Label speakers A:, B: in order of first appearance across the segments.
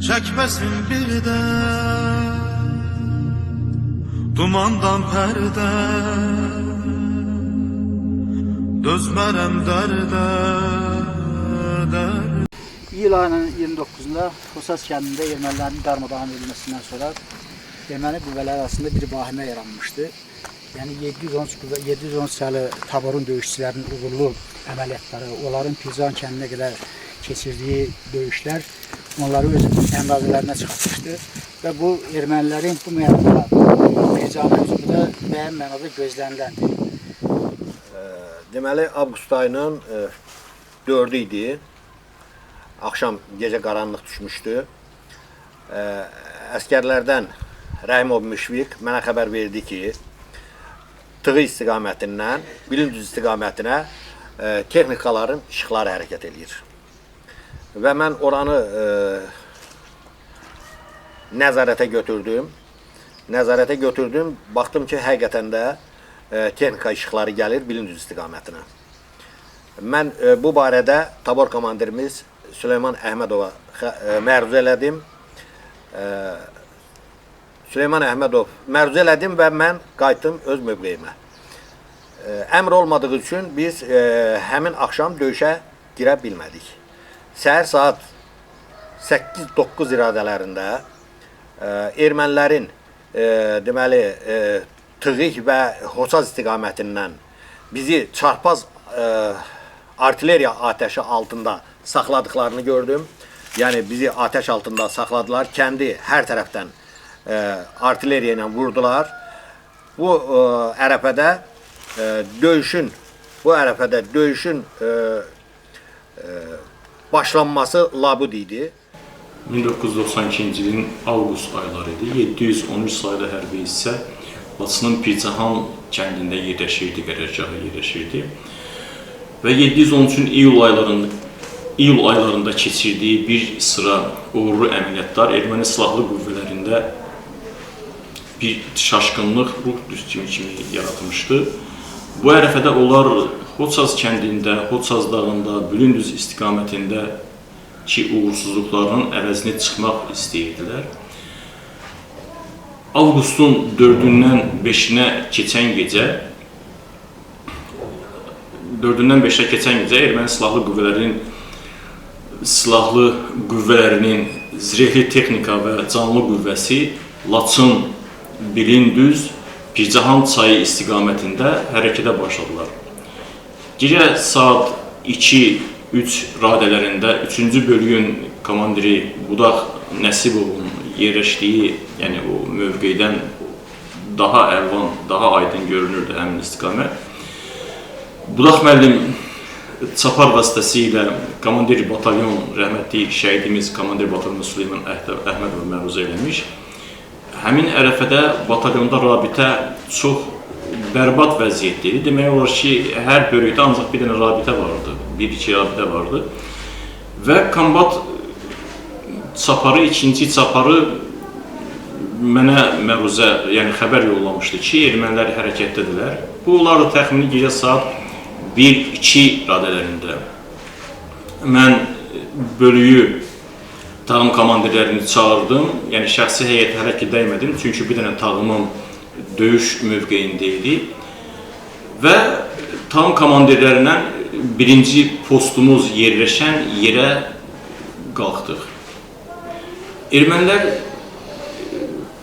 A: çekmesin bir de dumandan perde, dözmərəm dərdə,
B: İyul ayının 29'unda Fosas kəndində ermənilərin darmadağın edilmesindən sonra erməni qüvvələri arasında bir vahimə yaranmıştı. Yani 710 sayılı taborun döyüşçülərinin uğurlu əməliyyatları, onların Pircan kəndinə qədər keçirdiği döyüşlər onları öz əmrazələrinə çıxartmışdı. Və bu ermənilərin bu mənada Pircanın hücumunda müəyyən mənada gözləniləndir.
C: Deməli, avqust ayının 4'ü idi. Akşam gece qaranlıq düşmüşdü. Əskərlərdən Rəhimov Müşfiq mənə xəbər verdi ki, Tığı istiqamətindən Bilindüz istiqamətinə texnikaların işıqları hərəkət edir. Və mən oranı nəzarətə götürdüm. Baxdım ki, həqiqətən də texnika işıqları gəlir Bilindüz istiqamətinə. Mən bu barədə tabor komandirimiz Süleyman Əhmədova məruzə elədim. Və mən qayıtdım öz mövqeyimə. Əmr olmadığı üçün biz həmin axşam döyüşə girə bilmədik. Səhər saat 8-9 iradələrində ermənilərin deməli Tığıq və Hosaz istiqamətindən bizi çarpaz artilleriya ateşi altında saxladıqlarını gördüm. Yəni bizi ateş altında saxladılar. Kəndi hər tərəfdən artilleriya ilə vurdular. Bu ərəfədə döyüşün başlanması labud idi.
D: 1992-ci ilin avqust ayları idi. 713 sayılı hərbi hissə Laçının Pircahan kəndində qərargahı yerləşirdi. Və 713-ün iyul aylarında keçirdiyi bir sıra uğurlu əməliyyatlar erməni silahlı qüvvələrində bir şaşkınlıq, ruh düşkünü kimi yaratmışdı. Bu ərəfədə onlar Hoçaz kəndində, Hoçaz dağında, Bilindüz istiqamətində ki uğursuzluqlarının əvəzini çıxmaq istəyirdilər. Avqustun 4-dən 5-nə keçən gecə erməni silahlı qüvvələrinin zirehli texnika və canlı qüvvəsi Laçın, Bilindüz, Pircahan çayı istiqamətində hərəkətə başladılar. Gecə saat 2-3 radələrində 3-cü bölüyün komandiri Budaq Nəsibovun yerləşdiyi, yəni o mövqeydən daha əlvan, daha aydın görünürdü həmin istiqamət. Budaq müəllim çapar vasitəsilə komandir batalyon, rəhmətli şəhidimiz komandir batalyon Süleyman Əhmədov məruzə eləmiş. Həmin ərəfədə batalyonda rabitə çox bərbad vəziyyətdə idi. Demək olar ki, hər bölükdə ancaq bir dənə rabitə vardı, bir-iki rabitə vardı. Və kombat çaparı, ikinci çaparı mənə məruzə, yəni xəbər yollamışdı ki, ermənilər hərəkətdədirlər. Bu, onları təxmini gecə saat 1-2 radələrində. Mən bölüyü tağım komandirlərini çağırdım. Yəni, şəxsi heyət hələ ki dəymədim. Çünki bir dənə tağımım döyüş mövqeyində idi. Və tağım komandirlərindən birinci postumuz yerləşən yerə qalxdıq. Ermənilər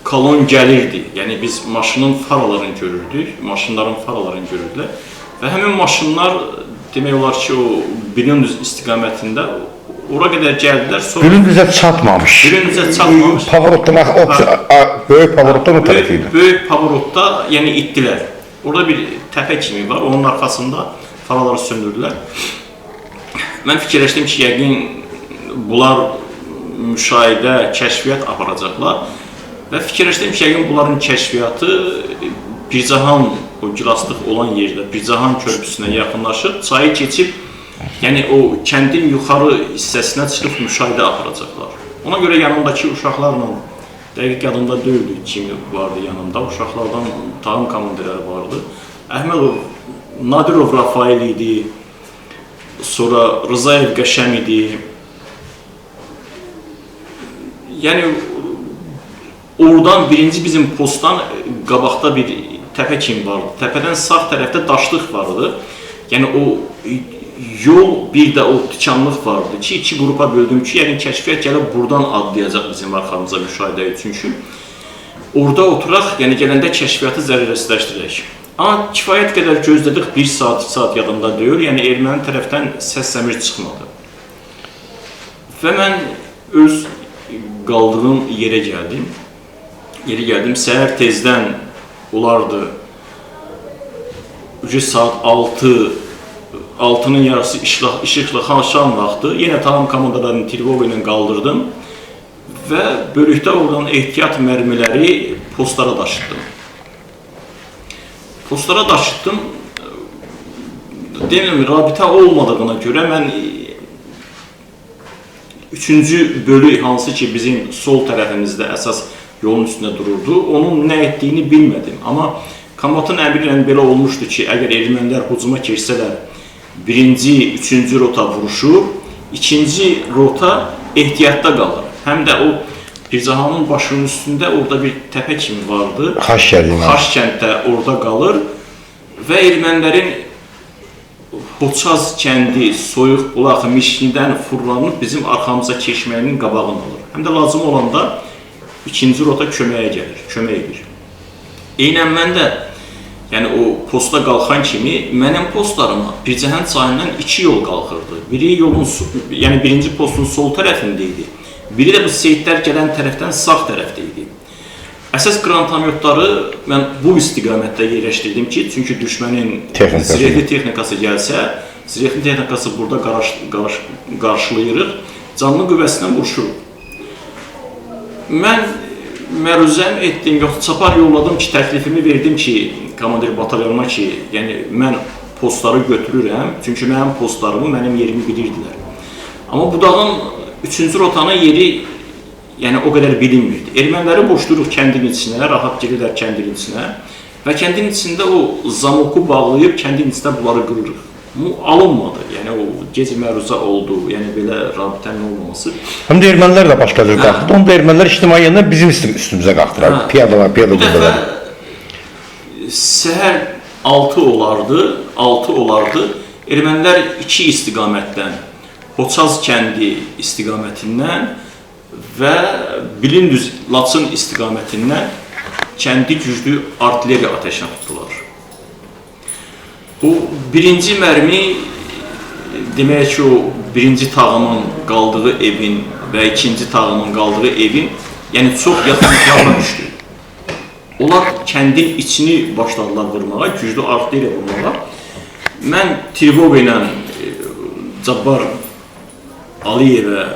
D: kolon gəlirdi. Yəni, biz maşının faralarını görürdük. Maşınların faralarını görürdülər. Və həmin maşınlar, demək olar ki, o Bilindüz istiqamətində ora qədər gəldilər.
E: Bilindüzə çatmamış. Böyük Pavorotda mı tərəfi idi?
D: Böyük Pavorotda, yəni itdilər. Orada bir təpə kimi var, onun arxasında faraları söndürdülər. Mən fikirləşdim ki, yəqin bunlar müşahidə, kəşfiyyat aparacaqlar. Və fikirləşdim ki, yəqin bunların kəşfiyyatı Pircahan, o gilaslıq olan yerdə, Pircahan körpüsünə yaxınlaşıb, çayı keçib, yəni o kəndin yuxarı hissəsinə çıxıb müşahidə aparacaqlar. Ona görə yanımdakı uşaqlarla, dəqiq yadımda deyildi kimi vardı yanımda, uşaqlardan tağım komandirləri vardı. Əhmədov, Nadirov Rafael idi, sonra Rızayev Qəşəm idi. Yəni oradan birinci bizim postdan qabaqda bir təpə kimi vardı. Təpədən sağ tərəfdə daşlıq vardı. Yəni o yol, bir də o tikanlıq vardı ki, iki qrupa böldüm ki, yəni kəşfiyyat gəlib buradan adlayacaq bizim arxamıza müşahidə üçün. Orada oturaq, yəni gələndə kəşfiyyatı zərərləşdirək. Amma kifayət qədər gözlədik, 1 saat, 2 saat yadımda deyil, yəni erməni tərəfdən səs-səmir çıxmadı. Və mən öz qaldığım yerə gəldim. Səhər tezdən olardı, saat 6-nın yarısı işıqlı xalşan vaxtı. Yenə tam komandalarını Tirvoga ilə qaldırdım və bölükdə oradan ehtiyat mərmiləri postlara daşıtdım. Deyiləm, rabitə olmadığına görə mən 3-cü bölük hansı ki bizim sol tərəfimizdə əsas yolun üstündə dururdu, onun nə etdiyini bilmədim. Amma komandanın əmri ilə belə olmuşdu ki, əgər ermənilər hücuma keçsələr, 1-ci, 3-cü rota vuruşur, 2-ci rota ehtiyatda qalır. Həm də o Pircahanın başının üstündə orada bir təpə kimi vardı.
E: Xaş kənddə
D: orada qalır və ermənilərin Xoçaz kəndi, Soyuq bulaq, Mişnidən fırlanıb bizim arxamıza keçməyinin qabağını alır. Həm də lazım olanda 2-ci rota köməyə gəlir, kömək edir. Eynən mən də, yəni o posta qalxan kimi, mənim postlarıma Pircahan çayından 2 yol qalxırdı. Biri yolun, yəni birinci postun sol tərəfində idi. Biri də bu seyidlər gələn tərəfdən sağ tərəfdə idi. Əsas qrantamyotları mən bu istiqamətdə yerləşdirdim ki, çünki düşmənin zirehli texnikası gəlsə, zirehli texnikası burada qarşılayırıq, canlı qüvvəsindən vuruşuruq. Mən məruzəm etdim, yox, çapar yolladım ki, təklifimi verdim ki, komandir batalyonuna ki, yəni mən postları götürürəm, çünki mənim postlarımı, mənim yerimi bilirdilər. Amma budağın 3-cü rotanın yeri yəni o qədər bilinmirdi. Erməniləri boşduruq kəndin içinə, rahat girirlər kəndin içinə və kəndin içində o zamoku bağlayıb kəndin içində bunları qırırıq. Bu alınmadı, yəni o gecə məruzə oldu, yəni belə rabitənin olmaması.
E: Həm də ermənilər də başqa cür qalxdı, onu da ermənilər ictimaiyyəndə bizim üstümüzə qalxdırar, piyada qüvvələr.
D: Səhər 6 olardı, ermənilər 2 istiqamətdən, Xoçaz kəndi istiqamətindən və Bilindüz Laçın istiqamətindən kəndi güclü artilleriya ateşinə tutdular. Bu birinci mərmi, demək ki, o birinci tağımın qaldığı evin və ikinci tağımın qaldığı evin, yəni çox yaxın düşdü. Onlar kəndin içini başladılar vurmağa, güclü artilleriya vurmağa. Mən Tirvoga ilə Cabbar Aliyevə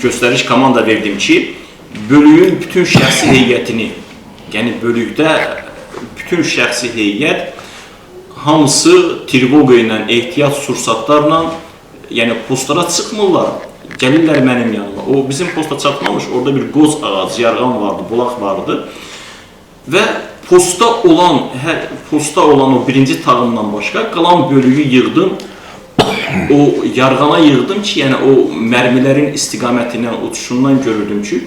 D: göstəriş komanda verdim ki, bölüyün bütün şəxsi heyətini, yəni bölükdə bütün şəxsi heyət hamısı Tirvoga ilə ehtiyat sursatlarla, yəni postlara çıxmırlar, gəlirlər mənim yanıma. O bizim posta çatmamış, orada bir qoz ağacı, yarğan vardı, bulaq vardı və posta olan o birinci tağımdan başqa qalan bölüyü yığdım. O yarğana yığdım ki, yəni o mərmilərin istiqamətindən, uçuşundan görürdüm ki,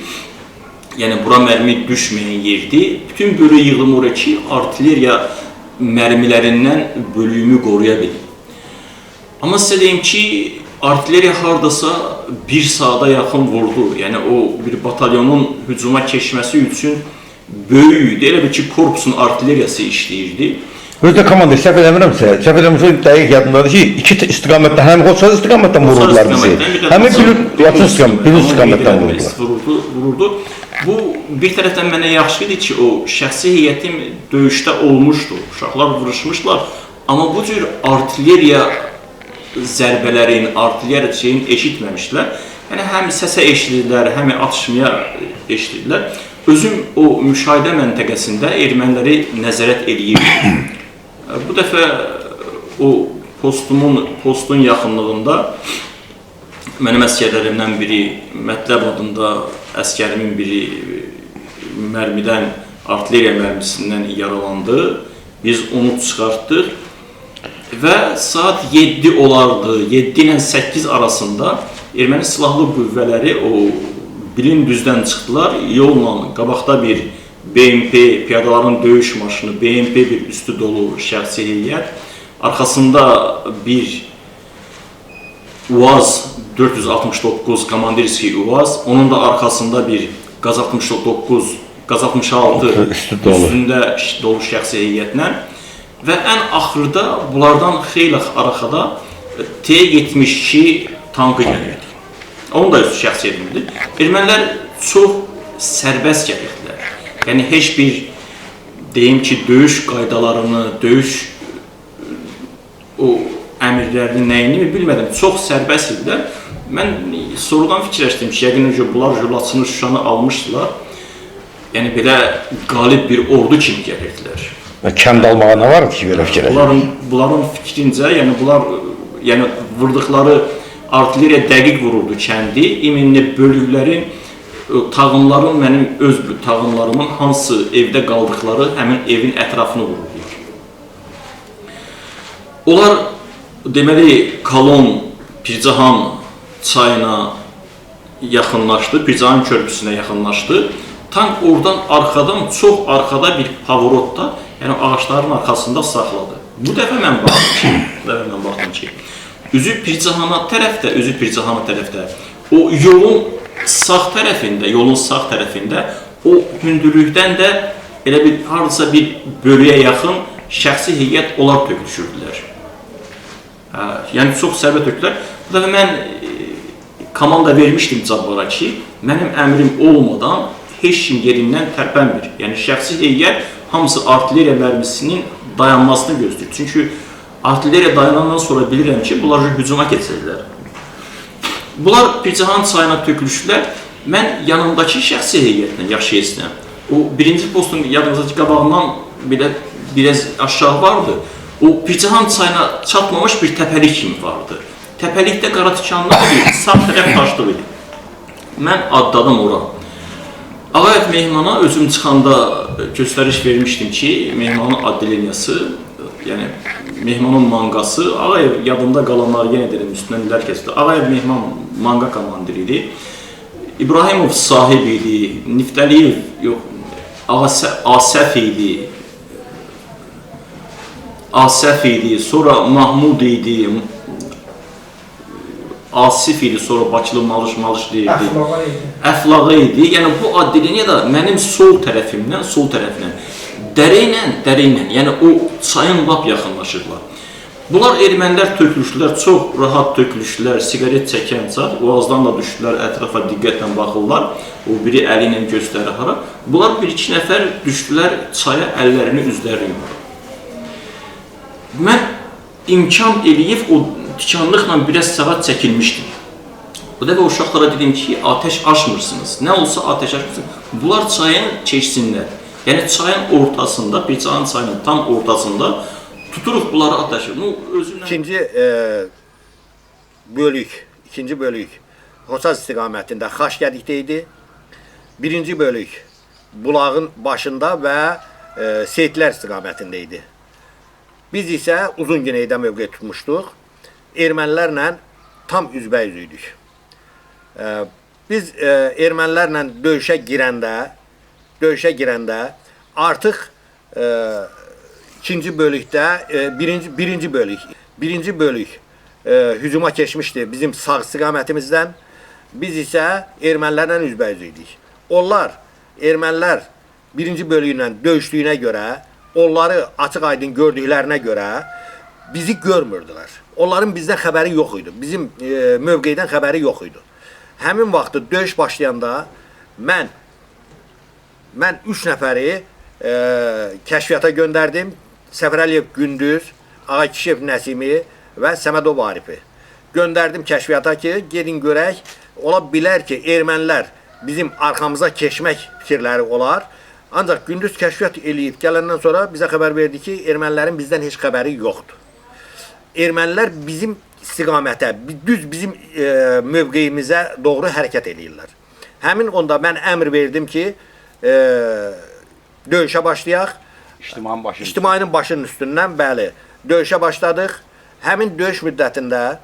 D: yəni bura mərmi düşməyən yerdir. Bütün bölüyü yığdım oraya ki, artilleriya mərmilərindən bölüyümü qoruya bilim. Amma sizə deyim ki, artilleriya hardasa 1 saata yaxın vurdu. Yəni o bir batalyonun hücuma keçməsi üçün böyük idi. Elə bir ki, korpusun artilleriyası işləyirdi.
E: Özdə komandir, səhv eləmirəmsə, dəqiq yadımdadır ki, 2 istiqamətdən, həm Xoçaz istiqamətdən vururdular bizi, həm Laçın istiqamətdən
D: vururdu. Bu, bir tərəfdən mənə yaxşı idi ki, o şəxsi heyətim döyüşdə olmuşdu, uşaqlar vuruşmuşlar, amma bu cür artilleriya zərbələrin, artilleriya şeyini eşitməmişdilər. Yəni, həm səsə eşidirlər, həm atışmaya eşidirlər. Özüm o müşahidə məntəqəsində erməniləri nəzarət eləyirdim. Bu dəfə o postun yaxınlığında mənim əsgərlərimdən biri, Mətləb adında əsgərimin biri artilleriya mərmisindən yaralandı. Biz onu çıxartdıq Və saat 7 olardı, 7 ilə 8 arasında erməni silahlı qüvvələri o bilin düzdən çıxdılar, yolla qabaqda bir BMP, piyadaların döyüş maşını, BMP bir üstü dolu şəxsi heyət, arxasında bir UAZ 469 komandirski UAZ, onun da arxasında bir Qaz 69, Qaz 66 üstündə dolu şəxsi heyətlə və ən axırda bunlardan xeyli arxada T-72 tankı gəlirdi. Onun da üstü şəxsi heyətimdir. Ermənilər çox sərbəst gəlirdilər. Yəni heç bir deyim ki, döyüş qaydalarını, döyüş o əmirlərini nəyini bilmədim. Çox sərbəst idilər. Mən sorudan fikirləşdim ki, yəqin ki, bunlar Julaçını, Şuşanı almışdılar. Yəni belə qalib bir ordu kimi gəlirdilər.
E: Kənd almağa nə var ki, belə fikirləşdim?
D: Bunların fikrincə, yəni vurduqları artilleriya dəqiq vururdu kəndi. İminli bölüklərin, tağımların, mənim öz tağımlarımın hansı evdə qaldıqları həmin evin ətrafını vururdu. Onlar deməli Kalon, Pircahan çayına yaxınlaşdı, Pircahan körpüsünə yaxınlaşdı. Tank oradan arxadan, çox arxada bir pavorotda, yəni ağaçların arxasında saxladı. Bu dəfə mən baxdım ki, üzü Pircahana tərəfdə, o yolun sağ tərəfində, o hündürlükdən də elə bir hardasa bir bölüyə yaxın şəxsi heyət onlar tökülüşürdülər. Yəni çox sərbət tökdülər. Bu dəfə mən komanda vermişdim Cabbara ki, mənim əmrim olmadan heç kim yerindən tərpənmir. Yəni şəxsi heyət hamısı artilleriya mərmisinin dayanmasını gözləyir. Çünki artilleriya dayanandan sonra bilirəm ki, bunlar hücuma keçirlər. Bunlar Pircahan çayına tökülüşdülər. Mən yanımdakı şəxsi heyətlə yaşayırsam, o birinci postun yadınızdakı qabağından biraz aşağı vardı. O Pircahan çayına çatmamış bir təpəlik kimi vardı. Təpəlikdə qara tikanlı bir sağ tərəf daşlıq idi. Mən adladım ora. Ağayev Mehmana özüm çıxanda göstəriş vermişdim ki, Mehmanın addeleniyası, yəni Mehmanın manqası, Ağayev yadımda qalanlar yenə dedim, üstündən iller kesildi. Ağayev Mehman manqa komandiri idi. İbrahimov sahib idi, Niftəliyev Asəf idi, sonra Mahmud idi, Asif idi, sonra Bakılı Malış deyirdi. Əflağı idi. Yəni bu addeleniya da mənim sol tərəfimdən, dərə ilə, yəni o çayın lap yaxınlaşırlar. Bunlar ermənilər tökülüşdülər, çox rahat tökülüşdülər, sigaret çəkən çat, oğazdan da düşdülər, ətrafa diqqətlə baxırlar, o biri əli ilə göstərir hara. Bunlar bir-iki nəfər düşdülər çaya, əllərini, üzlərini yumur. Mən imkan eləyib o tikanlıqla biraz saat çəkilmişdim. Bu dəfə uşaqlara dedim ki, ateş açmırsınız, nə olsa ateş açmırsınız. Bunlar çayın keçsinlər. Yəni çayın ortasında, Pircahan çayının tam ortasında tuturuq bunları ateşi.
C: İkinci bölük Hosaz istiqamətində Xaşgədikdə idi. Birinci bölük bulağın başında və Seyidlər istiqamətində idi. Biz isə Uzungineydə mövqe tutmuşduq. Ermənilərlə tam üzbəüz idik. Biz ermənilərlə döyüşə girəndə artıq ikinci bölükdə birinci bölük hücuma keçmişdi bizim sağ istiqamətimizdən. Biz isə ermənilərlə üzbəüz idik. Ermənilər birinci bölüklə döyüşdüyünə görə, onları açıq aydın gördüklərinə görə bizi görmürdülər. Onların bizdən xəbəri yox idi. Bizim mövqeydən xəbəri yox idi. Həmin vaxtı döyüş başlayanda mən 3 nəfəri kəşfiyyata göndərdim. Səfərəliyev Gündüz, Ağakişev Nəsimi və Səmədov Arifi. Göndərdim kəşfiyyata ki, gedin görək. Ola bilər ki, ermənilər bizim arxamıza keçmək fikirləri olar. Ancaq Gündüz kəşfiyyat eləyib gələndən sonra bizə xəbər verdi ki, ermənilərin bizdən heç xəbəri yoxdur. Ermənilər bizim istiqamətə, düz bizim mövqeyimizə doğru hərəkət eləyirlər. Həmin onda mən əmr verdim ki, döyüşə başlayaq. İctimaiyyətin başının üstündən, bəli, döyüşə başladıq. Həmin döyüş müddətində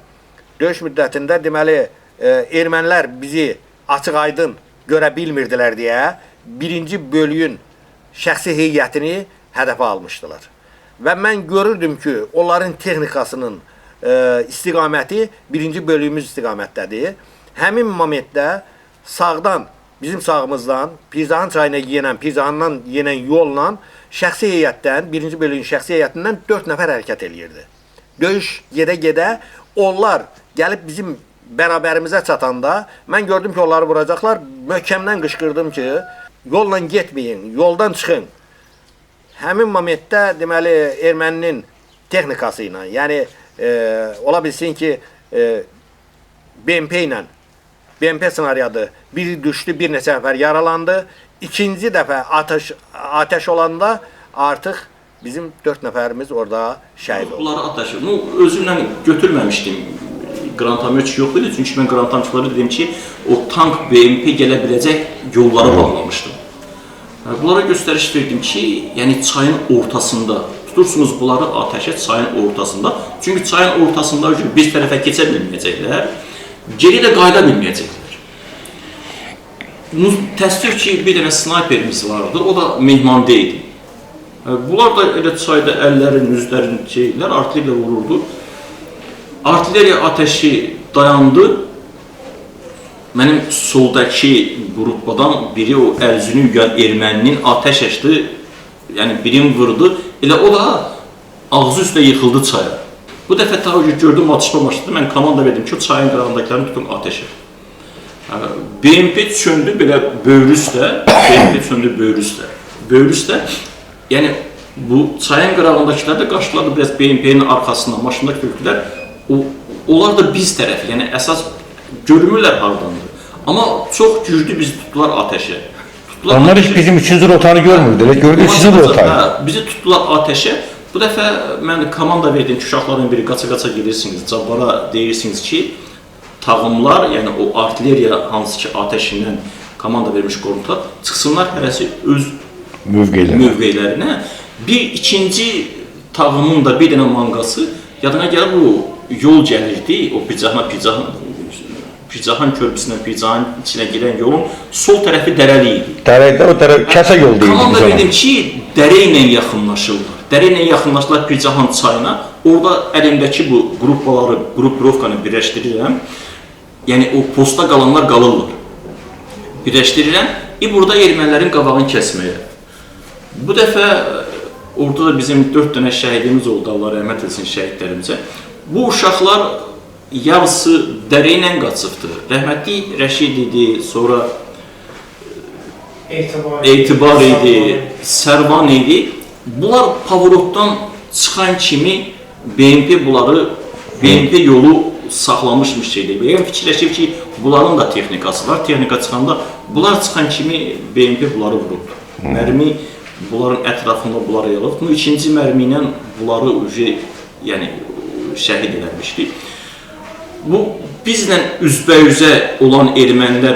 C: deməli ermənilər bizi açıq-aydın görə bilmirdilər deyə birinci bölüyün şəxsi heyətini hədəfə almışdılar. Və mən görürdüm ki, onların texnikasının istiqaməti birinci bölüyümüz istiqamətdədir. Həmin momentdə sağdan, bizim sağımızdan, Pirzahan çayına Pirzahandan yenən yolla şəxsi heyətdən, birinci bölüyün şəxsi heyətindən 4 nəfər hərəkət eləyirdi. Döyüş gedə-gedə onlar gəlib bizim bərabərimizə çatanda mən gördüm ki, onları vuracaqlar. Möhkəmdən qışqırdım ki, yolla getməyin, yoldan çıxın. Həmin momentdə deməli erməninin texnikası ilə, yəni ola bilsin ki, BMP ilə, BMP snaryadı biri düşdü, bir neçə nəfər yaralandı. İkinci dəfə atəş olanda artıq bizim 4 nəfərimiz orada şəhid oldu.
D: Bunları atəşi, özümlə götürməmişdim. Qrantamyoç yox idi, çünki mən qrantamçılara dedim ki, o tank BMP gələ biləcək yolları bağlamışdım. Bunlara göstəriş verdim ki, yəni çayın ortasında, tutursunuz bunları atəşə çayın ortasında. Çünki çayın ortasında bir tərəfə keçə bilməyəcəklər, geri də qayıda bilməyəcəklər. Təəssüf ki, bir dənə snayperimiz vardı, o da mehmanda idi. Bunlar da elə çayda əllərin, üzlərin şeylər, artilleriya vururdu. Artilleriya ateşi dayandı. Mənim soldakı qruppadan biri o ərzini yüyən erməninin ateş açdı, yəni birini vurdu. Elə o da ağzı üstə yıxıldı çaya. Bu dəfə tabi gördüm atışma başladı. Mən komanda verdim ki, o çayın qırağındakilərini tutum ateşə. BMP çöndü belə böyrü üstə, BMP çöndü böyrü üstə. Böyrü üstə, yəni bu çayın qırağındakilər də qaçdılar biraz BMP-nin arkasından, maşında kökdülər. Onlar da biz tərəfi, yəni əsas görmürlər hardandır. Amma çox güclü bizi tutdular ateşə.
E: Onlar hiç bizim 3-cü rotanı görmürdülər, gördük sizin rotayı.
D: Bizi tutdular ateşə. Bu dəfə mən komanda verdim ki, uşaqların biri qaça-qaça gedirsiniz, Cabbara deyirsiniz ki, tağımlar, yəni o artilleriya hansı ki ateşindən komanda vermiş qoruta, çıxsınlar hərəsi öz mövqeylərinə. Bir ikinci tağımın da bir dənə manqası, yadına gəlib o yol gəlirdi, o Pircahan körpüsündən Pircahanın içinə girən yolun sol tərəfi dərəli idi.
E: Dərədə o tərəf kəsə yol deyildi.
D: Komanda verdim ki, dərə ilə yaxınlaşırlar. Dərə ilə yaxınlaşırlar Pircahan çayına. Orada əlimdəki bu qruprovkanı birləşdirirəm. Yəni o posta qalanlar qalırlar. Birləşdirirəm. Burada ermənilərin qabağını kəsməyə. Bu dəfə orada da bizim 4 dənə şəhidimiz oldu, Allah rəhmət etsin şəhidlərimizə. Bu uşaqlar yarısı dərə ilə qaçıbdı. Rəhmətli Rəşid idi, sonra Etibar idi, Sərvan idi. Bunlar Pavorotdan çıxan kimi BMP yolu saxlamışmış şeydir. Yəni fikirləşib ki, bunların da texnikası var. Texnika çıxanda bunlar çıxan kimi BMP bunları vururdu. Mərmi bunların ətrafında bunları yalıb. Bu ikinci mərmi ilə bunları yəni şəhid edilmişdi. Bu bizlə üzbəyüzə olan ermənilər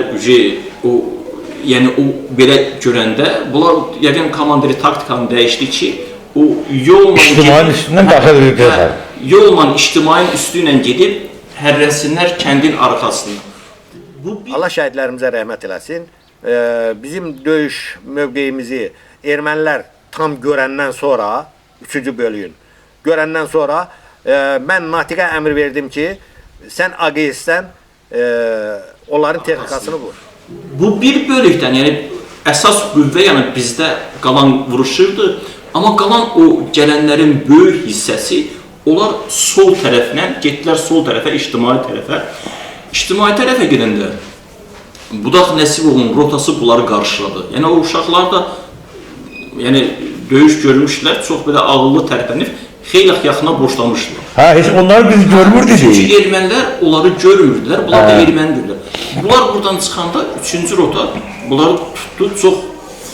D: yəni o belə görəndə bunlar yəqin komandiri taktikanı dəyişdi ki, o yolla ictimaiyyətin üstü ilə gedib hərrəsinlər kəndin arxasına.
C: Allah şəhidlərimizə rəhmət eləsin. Bizim döyüş mövqeyimizi ermənilər tam görəndən sonra, 3-cü bölüyün görəndən sonra mən Natiqə əmr verdim ki, sən AQS-dən onların texnikasını vur.
D: Bu bir bölükdən, yəni əsas qüvvə yəni bizdə qalan vuruşurdu, amma qalan o gələnlərin böyük hissəsi onlar sol tərəfdən getdilər sol tərəfə, ictimai tərəfə. İctimai tərəfə gedəndə Budaq Nəsibovun rotası bunları qarşıladı. Yəni o uşaqlar da yəni döyüş görmüşdülər, çox belə ağıllı tərpənib xeyli yaxına boşlamışdılar.
E: Heç onları biz görmürdük.
D: Çünki ermənilər onları görmürdülər, bunlar da erməni görürlər. Bunlar buradan çıxanda 3-cü rota bunları tutdu, çox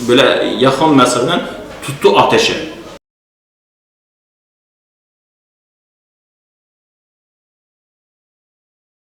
D: belə yaxın məsələn tutdu ateşə.